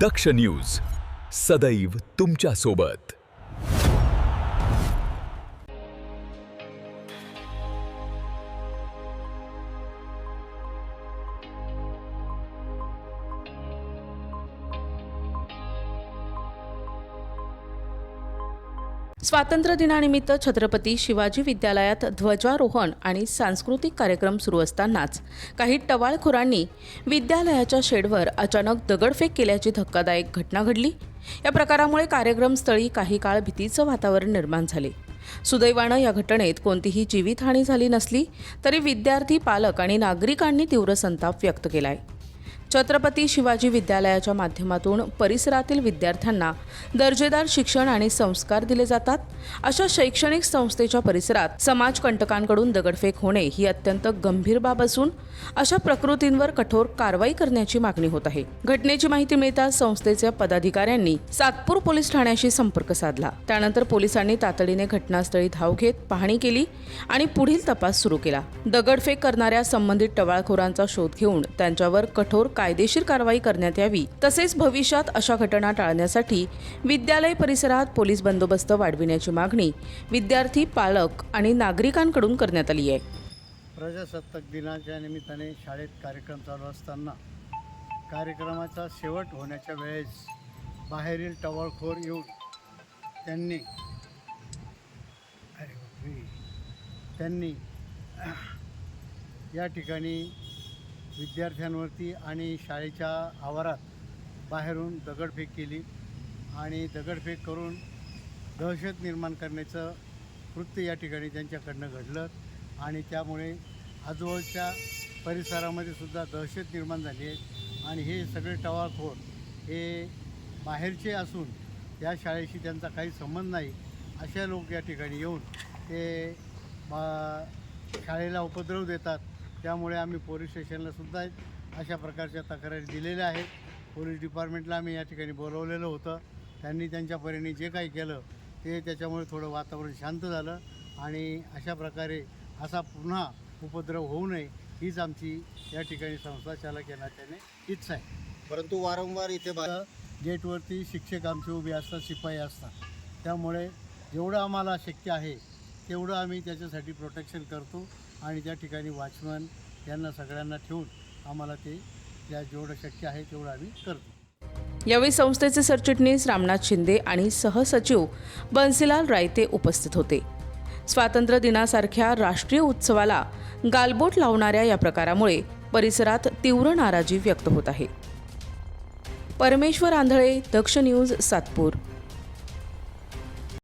दक्ष news सदैव तुमच्या सोबत। स्वातंत्र्य दिनानिमित्त छत्रपती शिवाजी विद्यालयात ध्वजारोहण आणि सांस्कृतिक कार्यक्रम सुरू असतानाच काही टवाळखोरांनी विद्यालयाच्या शेडवर अचानक दगडफेक केल्याची धक्कादायक घटना घडली। या प्रकारामुळे कार्यक्रमस्थळी काही काळ भीतीचं वातावरण निर्माण झाले। सुदैवानं या घटनेत कोणतीही जीवितहानी झाली नसली तरी विद्यार्थी, पालक आणि नागरिकांनी तीव्र संताप व्यक्त केलाय। छत्रपती शिवाजी विद्यालयाच्या माध्यमातून परिसरातील विद्यार्थ्यांना दर्जेदार शिक्षण आणि संस्कार दिले जातात। अशा शैक्षणिक संस्थेच्या परिसरात समाजकंटकांकडून दगडफेक होणे ही अत्यंत गंभीर बाब असून अशा प्रकृतींवर कठोर कारवाई करण्याची मागणी होत आहे। घटनेची माहिती मिळताच संस्थेच्या पदाधिकाऱ्यांनी सातपूर पोलीस ठाण्याशी संपर्क साधला। त्यानंतर पोलिसांनी तातडीने घटनास्थळी धाव घेत पाहणी केली आणि पुढील तपास सुरू केला। दगडफेक करणाऱ्या संबंधित टवाळखोरांचा शोध घेऊन त्यांच्यावर कठोर कायदेशीर कारवाई करण्यात यावी। तसेच भविष्यात अशा घटना टाळण्यासाठी विद्यालय परिसरात पोलीस बंदोबस्त वाढविण्याची मागणी विद्यार्थी, पालक आणि नागरिकांकडून करण्यात आली आहे। प्रजासत्ताक दिनाच्या निमित्ताने शाळेत कार्यक्रम चालू असताना कार्यक्रमाचा शेवट होण्याच्या वेळेस बाहेरील टवाळखोर येऊन त्यांनी या ठिकाणी विद्यार्थ्यांवरती आणि शाळेच्या आवारात बाहेरून दगडफेक केली आणि दगडफेक करून दहशत निर्माण करण्याचं कृत्य या ठिकाणी त्यांच्याकडनं घडलं आणि त्यामुळे आजूबाजूच्या परिसरामध्ये सुद्धा दहशत निर्माण झाली आहे। आणि हे सगळे टवाळखोर हे बाहेरचे असून या शाळेशी त्यांचा काही संबंध नाही अशा लोक या ठिकाणी येऊन ते शाळेला उपद्रव देतात। त्यामुळे आम्ही पोलीस स्टेशनलासुद्धा अशा प्रकारच्या तक्रारी दिलेल्या आहेत। पोलीस डिपार्टमेंटला आम्ही या ठिकाणी बोलवलेलं होतं। त्यांनी त्यांच्या परीने जे काही केलं ते त्याच्यामुळे थोडं वातावरण शांत झालं आणि अशा प्रकारे असा पुन्हा उपद्रव होऊ नये हीच आमची या ठिकाणी संस्था चालक या नात्याने इच्छा आहे। परंतु वारंवार इथे गेटवरती शिक्षक आमचे उभे असतात, शिपाई असतात। त्यामुळे जेवढं आम्हाला शक्य आहे तेवढं आम्ही त्याच्यासाठी प्रोटेक्शन करतो आणि त्या ठिकाणी वॉचमन यांना सगळ्यांना ठेवून आम्हाला ते जेवढं शक्य आहे तेवढं आम्ही करतो। यावेळी संस्थेचे सरचिटणीस रामनाथ शिंदे आणि सहसचिव बन्सीलाल रायते उपस्थित होते। स्वातंत्र्य दिनासारख्या राष्ट्रीय उत्सवाला गालबोट लावणाऱ्या या प्रकारामुळे परिसरात तीव्र नाराजी व्यक्त होत आहे। परमेश्वर आंधळे, दक्ष न्यूज, सातपूर।